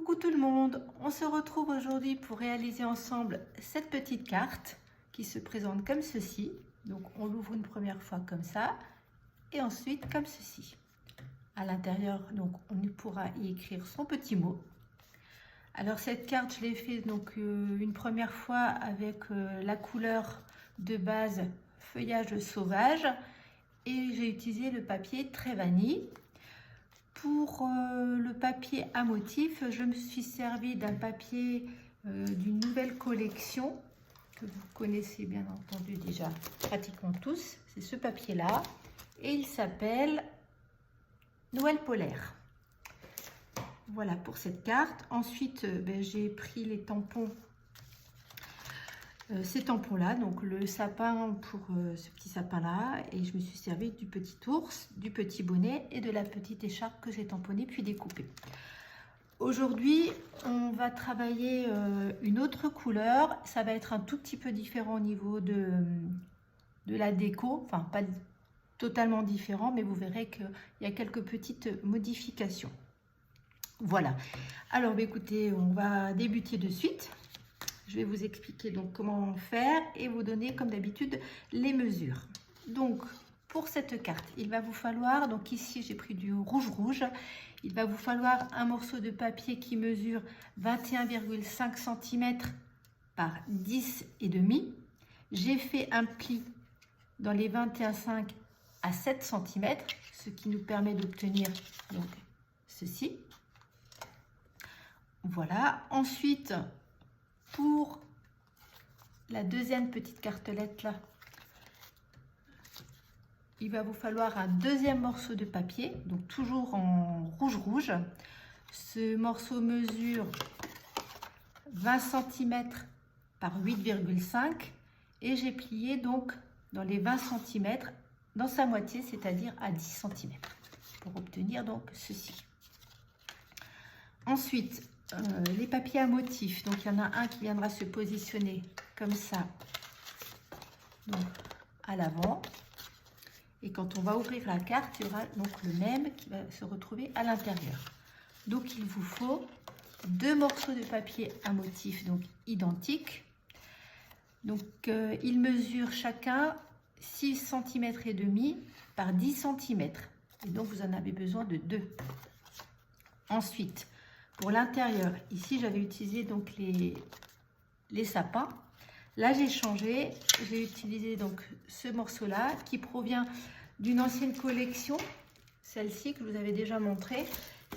Coucou tout le monde, on se retrouve aujourd'hui pour réaliser ensemble cette petite carte qui se présente comme ceci. Donc on l'ouvre une première fois comme ça et ensuite comme ceci. À l'intérieur, donc on pourra y écrire son petit mot. Alors cette carte, je l'ai fait donc une première fois avec la couleur de base feuillage sauvage et j'ai utilisé le papier très vanille. Pour le papier à motif, je me suis servi d'un papier d'une nouvelle collection que vous connaissez bien entendu déjà pratiquement tous. C'est ce papier-là et il s'appelle Noël polaire. Voilà pour cette carte. Ensuite, j'ai pris les tampons. Ces tampons-là, donc le sapin pour ce petit sapin-là, et je me suis servi du petit ours, du petit bonnet et de la petite écharpe que j'ai tamponnée puis découpée. Aujourd'hui, on va travailler une autre couleur. Ça va être un tout petit peu différent au niveau de la déco, enfin pas totalement différent, mais vous verrez qu'il y a quelques petites modifications. Voilà. Alors, écoutez, on va débuter de suite. Je vais vous expliquer donc comment faire et vous donner comme d'habitude les mesures. Donc pour cette carte, il va vous falloir, donc ici j'ai pris du rouge, il va vous falloir un morceau de papier qui mesure 21,5 cm par 10,5. J'ai fait un pli dans les 21,5 à 7 cm, ce qui nous permet d'obtenir donc ceci. Voilà. Ensuite, pour la deuxième petite cartelette là, il va vous falloir un deuxième morceau de papier, donc toujours en rouge. Ce morceau mesure 20 cm par 8,5 et j'ai plié donc dans les 20 cm dans sa moitié, c'est-à-dire à 10 cm pour obtenir donc ceci. Ensuite, les papiers à motifs, donc il y en a un qui viendra se positionner comme ça, donc à l'avant, et quand on va ouvrir la carte, il y aura donc le même qui va se retrouver à l'intérieur. Donc il vous faut deux morceaux de papier à motifs donc identiques. Donc ils mesurent chacun 6 cm et demi par 10 cm, et donc vous en avez besoin de deux. Ensuite, pour l'intérieur, ici j'avais utilisé donc les sapins. Là j'ai changé, j'ai utilisé donc ce morceau là qui provient d'une ancienne collection, celle-ci que je vous avais déjà montré.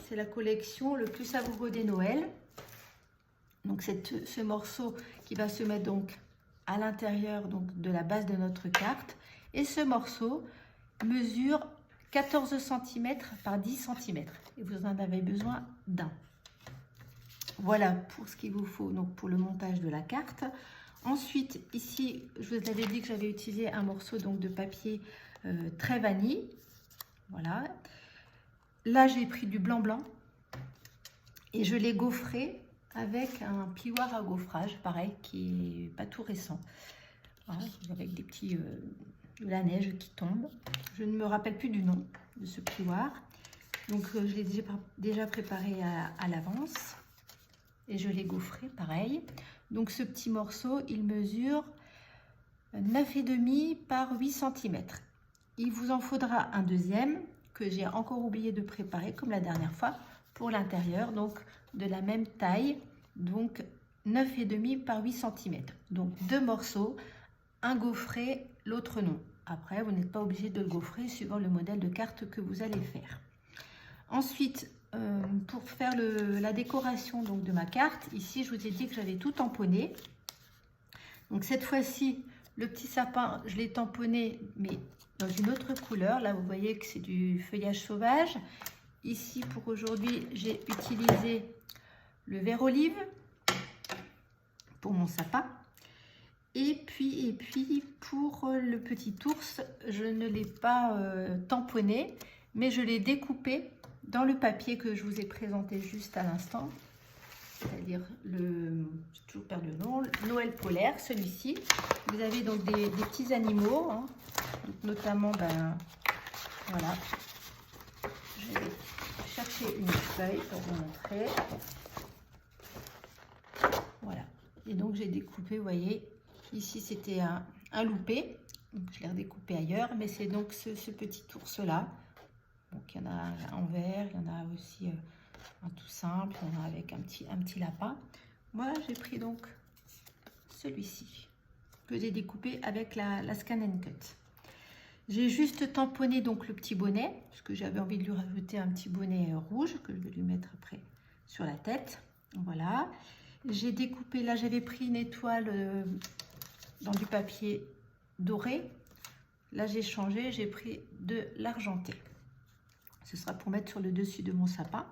C'est la collection Le plus savoureux des Noëls. Donc c'est ce morceau qui va se mettre donc à l'intérieur donc de la base de notre carte. Et ce morceau mesure 14 cm par 10 cm et vous en avez besoin d'un. Voilà pour ce qu'il vous faut donc pour le montage de la carte. Ensuite, ici, je vous avais dit que j'avais utilisé un morceau donc de papier très vanille. Voilà. Là, j'ai pris du blanc et je l'ai gaufré avec un plioir à gaufrage, pareil, qui est pas tout récent. Voilà, avec des petits de la neige qui tombe. Je ne me rappelle plus du nom de ce plioir. Donc, je l'ai déjà préparé à l'avance. Et je l'ai gaufré pareil. Donc ce petit morceau, il mesure 9,5 par 8 cm. Il vous en faudra un deuxième que j'ai encore oublié de préparer comme la dernière fois pour l'intérieur, donc de la même taille, donc 9,5 par 8 cm. Donc deux morceaux, un gaufré, l'autre non. Après, vous n'êtes pas obligé de le gaufrer suivant le modèle de carte que vous allez faire. Ensuite, pour faire la décoration donc de ma carte, ici je vous ai dit que j'avais tout tamponné. Donc cette fois-ci, le petit sapin, je l'ai tamponné, mais dans une autre couleur. Là, vous voyez que c'est du feuillage sauvage. Ici, pour aujourd'hui, j'ai utilisé le vert olive pour mon sapin. Et puis pour le petit ours, je ne l'ai pas tamponné, mais je l'ai découpé dans le papier que je vous ai présenté juste à l'instant, c'est-à-dire j'ai toujours perdu le nom, Noël polaire, celui-ci. Vous avez donc des petits animaux, hein, notamment, voilà, je vais chercher une feuille pour vous montrer. Et donc j'ai découpé, vous voyez, ici c'était un loupé, donc je l'ai redécoupé ailleurs, mais c'est donc ce petit ours-là. Donc il y en a un en vert, il y en a aussi un tout simple, il y en a avec un petit lapin. Moi j'ai pris donc celui-ci, que j'ai découpé avec la Scan & Cut. J'ai juste tamponné donc le petit bonnet, parce que j'avais envie de lui rajouter un petit bonnet rouge, que je vais lui mettre après sur la tête. Voilà. J'ai découpé, là j'avais pris une étoile dans du papier doré. Là j'ai changé, j'ai pris de l'argenté. Ce sera pour mettre sur le dessus de mon sapin.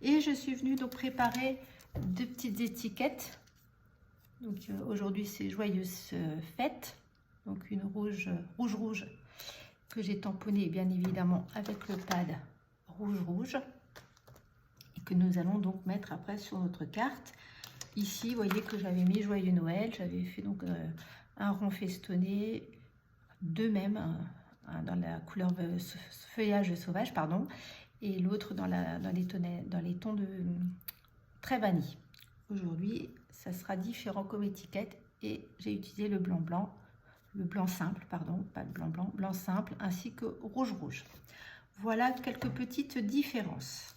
Et je suis venue donc préparer deux petites étiquettes. Donc aujourd'hui c'est joyeuse fête. Donc une rouge que j'ai tamponnée bien évidemment avec le pad rouge et que nous allons donc mettre après sur notre carte. Ici, vous voyez que j'avais mis Joyeux Noël, j'avais fait donc un rond festonné, deux mêmes, dans la couleur feuillage sauvage, pardon, et l'autre dans les tons de très vanille. Aujourd'hui, ça sera différent comme étiquette et j'ai utilisé le blanc simple, pardon, pas le blanc, blanc simple, ainsi que rouge. Voilà quelques petites différences.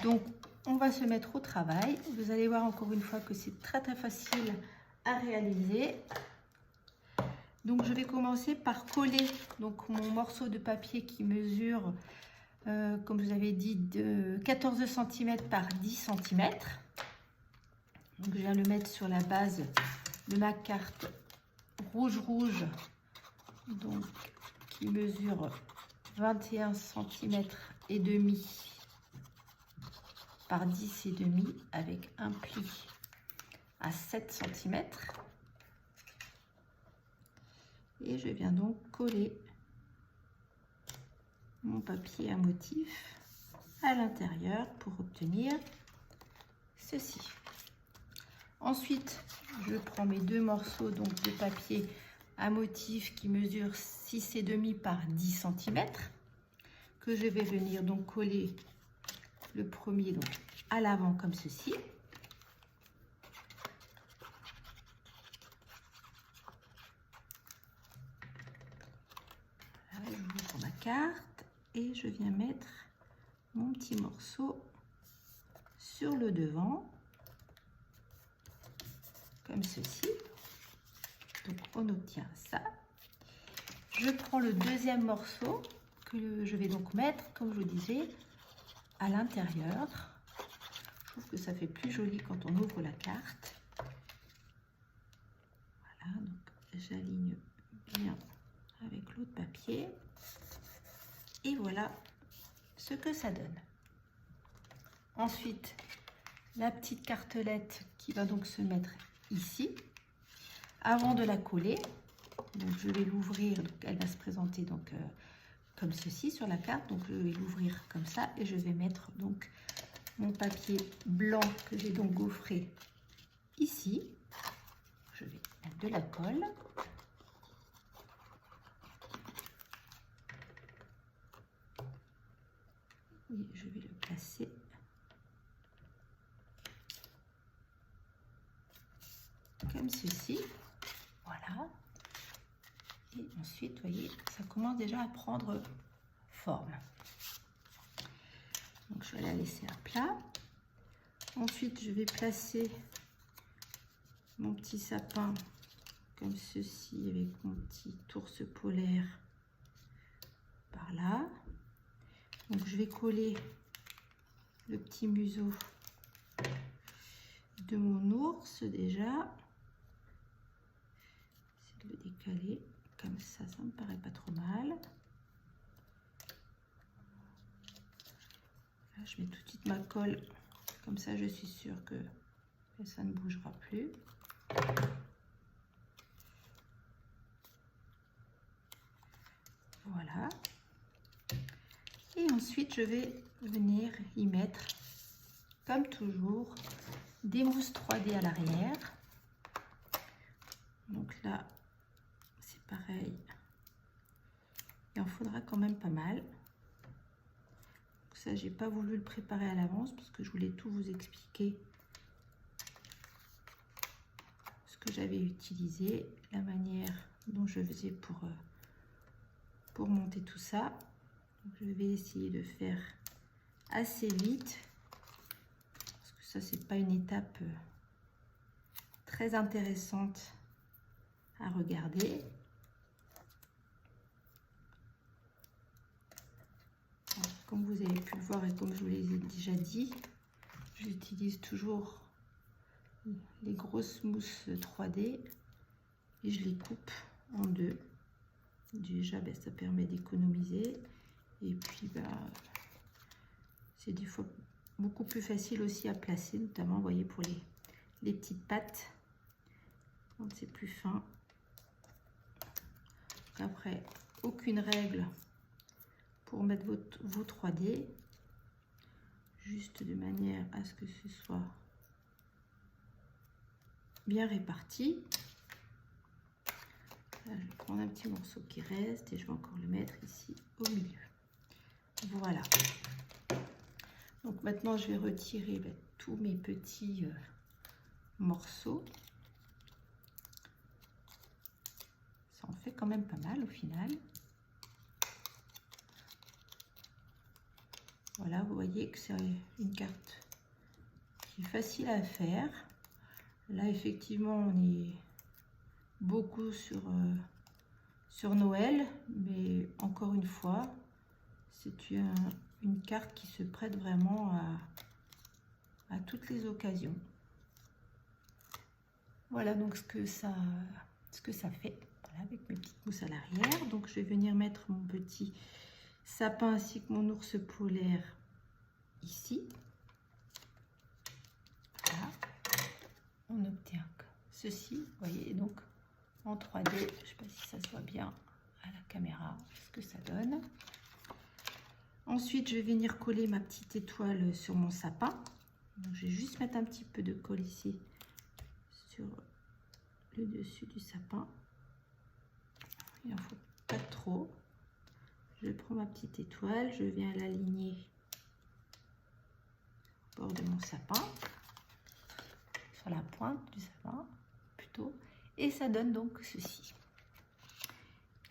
Donc, on va se mettre au travail. Vous allez voir encore une fois que c'est très facile à réaliser. Donc, je vais commencer par coller donc mon morceau de papier qui mesure, comme je vous avais dit, de 14 cm par 10 cm. Donc, je viens le mettre sur la base de ma carte rouge, donc qui mesure 21 cm et demi par 10 et demi avec un pli à 7 cm. Et je viens donc coller mon papier à motif à l'intérieur pour obtenir ceci. Ensuite, je prends mes deux morceaux donc de papier à motif qui mesure 6 et demi par 10 cm que je vais venir donc coller le premier donc à l'avant comme ceci. Voilà, j'ouvre ma carte et je viens mettre mon petit morceau sur le devant comme ceci. Donc on obtient ça. Je prends le deuxième morceau que je vais donc mettre, comme je vous disais, à l'intérieur. Je trouve que ça fait plus joli quand on ouvre la carte. Voilà, donc j'aligne bien avec l'autre papier. Et voilà ce que ça donne. Ensuite, la petite cartelette qui va donc se mettre ici. Avant de la coller, donc je vais l'ouvrir, elle va se présenter donc comme ceci sur la carte. Donc je vais l'ouvrir comme ça et je vais mettre donc mon papier blanc que j'ai donc gaufré ici. Je vais mettre de la colle. Et je vais le placer comme ceci. Voilà. Et ensuite, vous voyez, ça commence déjà à prendre forme. Donc, je vais la laisser à plat. Ensuite, je vais placer mon petit sapin comme ceci avec mon petit ours polaire par là. Donc, je vais coller le petit museau de mon ours déjà. J'essaie de le décaler. Comme ça me paraît pas trop mal. Là, je mets tout de suite ma colle. Comme ça, je suis sûre que ça ne bougera plus. Voilà. Et ensuite, je vais venir y mettre, comme toujours, des mousses 3D à l'arrière. Donc là, c'est pareil. Il en faudra quand même pas mal. Donc ça, j'ai pas voulu le préparer à l'avance parce que je voulais tout vous expliquer que j'avais utilisé, la manière dont je faisais pour monter tout ça. Donc, je vais essayer de faire assez vite parce que ça c'est pas une étape très intéressante à regarder. Alors, comme vous avez pu le voir et comme je vous l'ai déjà dit, j'utilise toujours les grosses mousses 3D et je les coupe en deux. Déjà ça permet d'économiser et puis c'est des fois beaucoup plus facile aussi à placer, notamment vous voyez pour les petites pattes quand c'est plus fin. Donc après, aucune règle pour mettre vos 3D, juste de manière à ce que ce soit bien réparti. Là, je vais prendre un petit morceau qui reste et je vais encore le mettre ici au milieu. Voilà. Donc maintenant, je vais retirer tous mes petits morceaux. Ça en fait quand même pas mal au final. Voilà, vous voyez que c'est une carte qui est facile à faire. Là, effectivement, on est beaucoup sur Noël, mais encore une fois, c'est une carte qui se prête vraiment à toutes les occasions. Voilà donc ce que ça fait. Voilà, avec mes petites mousses à l'arrière. Donc je vais venir mettre mon petit sapin ainsi que mon ours polaire ici. Voilà. On obtient ceci, vous voyez, donc en 3D, je ne sais pas si ça se voit bien à la caméra, ce que ça donne. Ensuite, je vais venir coller ma petite étoile sur mon sapin. Donc, je vais juste mettre un petit peu de colle ici sur le dessus du sapin. Il n'en faut pas trop. Je prends ma petite étoile, je viens l'aligner au bord de mon sapin, sur la pointe du sapin plutôt, et ça donne donc ceci.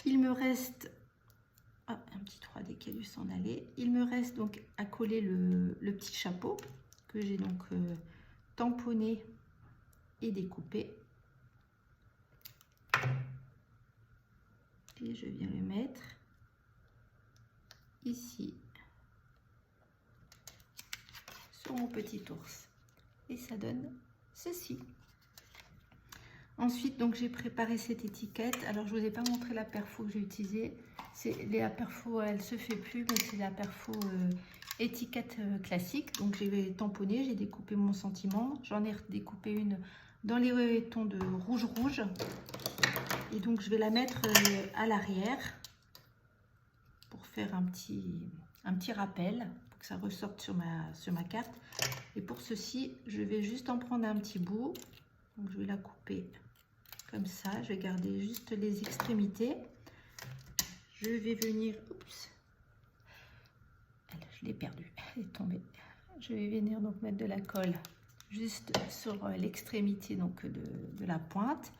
Il me reste un petit 3D qui a dû s'en aller. Il me reste donc à coller le petit chapeau que j'ai donc tamponné et découpé. Et je viens le mettre ici sur mon petit ours et ça donne ceci. Ensuite, donc j'ai préparé cette étiquette. Alors, je vous ai pas montré la perfo que j'ai utilisée. La perfo, elle se fait plus, mais c'est la perfo étiquette classique. Donc, j'ai tamponné, j'ai découpé mon sentiment. J'en ai découpé une dans les tons de rouge. Et donc, je vais la mettre à l'arrière pour faire un petit rappel, pour que ça ressorte sur ma carte. Et pour ceci, je vais juste en prendre un petit bout. Donc, je vais la couper comme ça. Je vais garder juste les extrémités. Je vais venir... Oups, je l'ai perdue, elle est tombée. Je vais venir donc mettre de la colle juste sur l'extrémité donc de la pointe.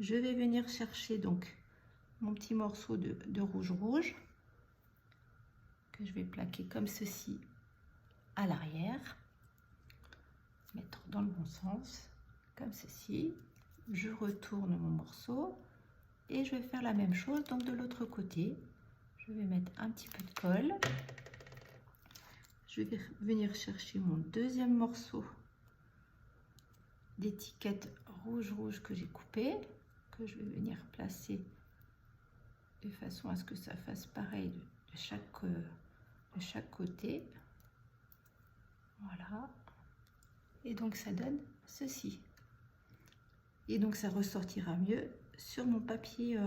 Je vais venir chercher donc mon petit morceau de rouge que je vais plaquer comme ceci à l'arrière. Mettre dans le bon sens, comme ceci. Je retourne mon morceau et je vais faire la même chose donc de l'autre côté. Je vais mettre un petit peu de colle. Je vais venir chercher mon deuxième morceau d'étiquette rouge que j'ai coupé, que je vais venir placer de façon à ce que ça fasse pareil de chaque côté. Voilà. Et donc ça donne ceci. Et donc ça ressortira mieux sur mon papier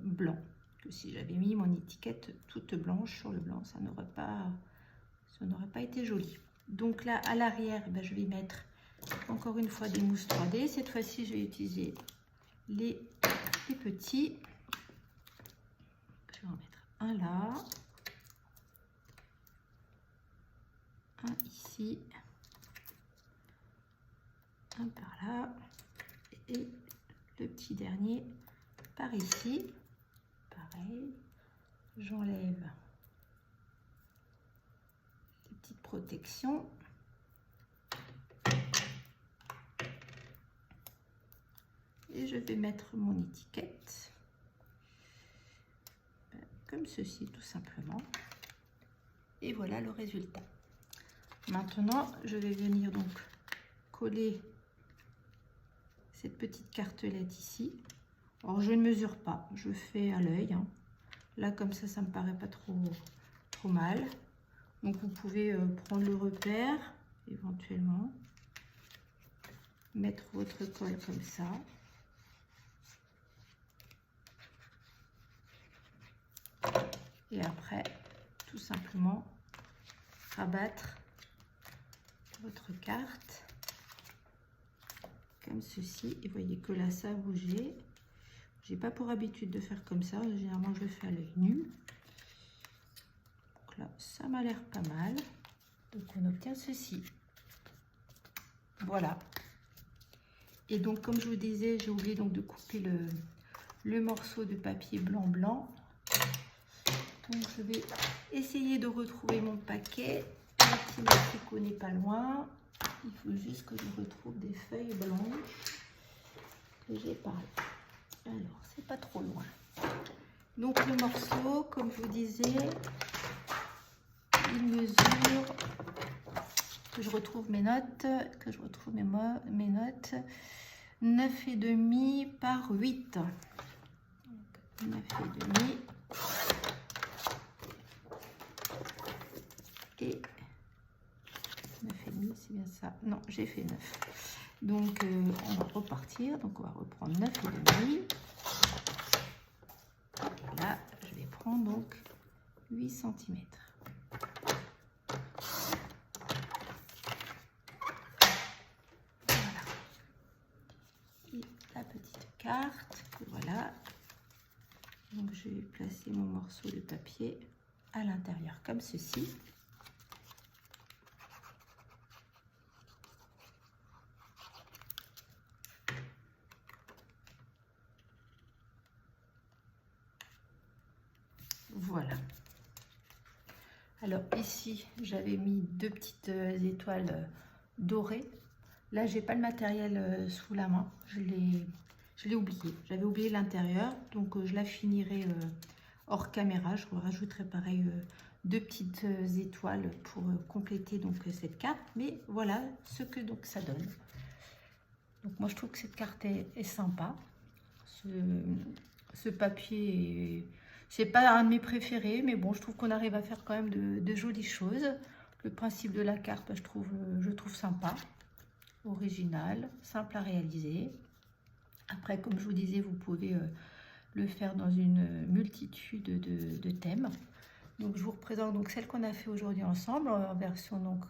blanc que si j'avais mis mon étiquette toute blanche sur le blanc, ça n'aurait pas été joli. Donc là à l'arrière, je vais mettre encore une fois des mousses 3D. Cette fois-ci, je vais utiliser les petits. Je vais en mettre un là, un ici, un par là et le petit dernier par ici. Pareil, j'enlève les petites protections. Et je vais mettre mon étiquette comme ceci tout simplement. Et voilà le résultat. Maintenant, je vais venir donc coller cette petite cartelette ici. Alors, je ne mesure pas, je fais à l'œil. Hein. Là, comme ça me paraît pas trop mal. Donc, vous pouvez prendre le repère, éventuellement. Mettre votre colle comme ça. Et après, tout simplement, rabattre votre carte comme ceci. Et vous voyez que là, ça a bougé. J'ai pas pour habitude de faire comme ça. Généralement, je le fais à l'œil nu. Donc là, ça m'a l'air pas mal. Donc, on obtient ceci. Voilà. Et donc, comme je vous disais, j'ai oublié donc de couper le morceau de papier blanc. Donc, je vais essayer de retrouver mon paquet. Le petit Mexico n'est pas loin. Il faut juste que je retrouve des feuilles blanches que j'ai pas. Alors, c'est pas trop loin. Donc, le morceau, comme je vous disais, il mesure, que je retrouve mes notes, mes notes, 9,5 par 8. 9,5. Et 9,5, c'est bien ça. Non, j'ai fait 9. Donc, on va repartir. Donc, on va reprendre 9,5. Là, je vais prendre donc 8 cm. Voilà. Et la petite carte. Voilà. Donc, je vais placer mon morceau de papier à l'intérieur comme ceci. Voilà. Alors ici, j'avais mis 2 petites étoiles dorées. Là, j'ai pas le matériel sous la main. Je l'ai oublié. J'avais oublié l'intérieur. Donc, je la finirai hors caméra. Je rajouterai pareil 2 petites étoiles pour compléter donc cette carte. Mais voilà ce que donc ça donne. Donc, moi, je trouve que cette carte est sympa. Ce papier, c'est pas un de mes préférés, mais bon, je trouve qu'on arrive à faire quand même de jolies choses. Le principe de la carte, je trouve sympa, original, simple à réaliser. Après, comme je vous disais, vous pouvez le faire dans une multitude de thèmes. Donc, je vous représente donc celle qu'on a fait aujourd'hui ensemble en version donc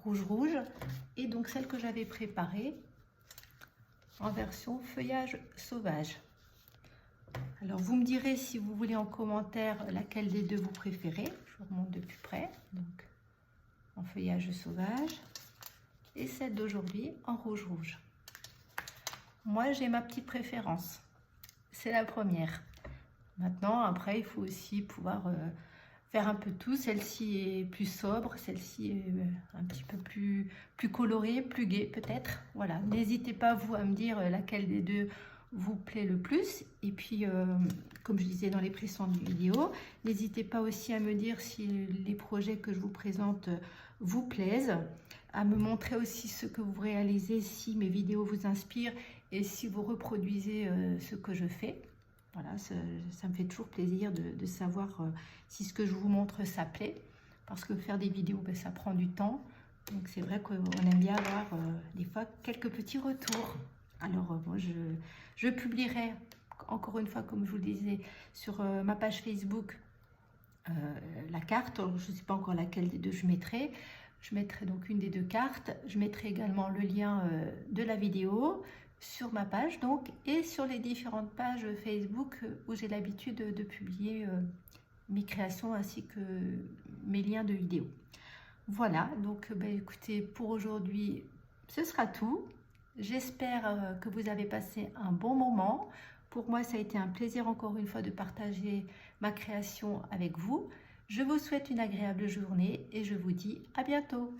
rouge, et donc celle que j'avais préparée en version feuillage sauvage. Alors, vous me direz si vous voulez en commentaire laquelle des deux vous préférez. Je vous remonte de plus près. Donc, en feuillage sauvage. Et celle d'aujourd'hui en rouge. Moi, j'ai ma petite préférence. C'est la première. Maintenant, après, il faut aussi pouvoir faire un peu tout. Celle-ci est plus sobre. Celle-ci est un petit peu plus colorée, plus gaie peut-être. Voilà. N'hésitez pas, vous, à me dire laquelle des deux vous plaît le plus. Et puis, comme je disais dans les précédentes vidéos, n'hésitez pas aussi à me dire si les projets que je vous présente vous plaisent, à me montrer aussi ce que vous réalisez, si mes vidéos vous inspirent et si vous reproduisez ce que je fais. Voilà, ça me fait toujours plaisir de savoir si ce que je vous montre ça plaît, parce que faire des vidéos, ben, ça prend du temps. Donc c'est vrai qu'on aime bien avoir des fois quelques petits retours. Alors moi je publierai encore une fois, comme je vous le disais, sur ma page Facebook la carte. Alors, je ne sais pas encore laquelle des deux je mettrai. Je mettrai donc une des deux cartes. Je mettrai également le lien de la vidéo sur ma page donc, et sur les différentes pages Facebook où j'ai l'habitude de publier mes créations ainsi que mes liens de vidéos. Voilà, donc écoutez, pour aujourd'hui, ce sera tout. J'espère que vous avez passé un bon moment. Pour moi, ça a été un plaisir encore une fois de partager ma création avec vous. Je vous souhaite une agréable journée et je vous dis à bientôt.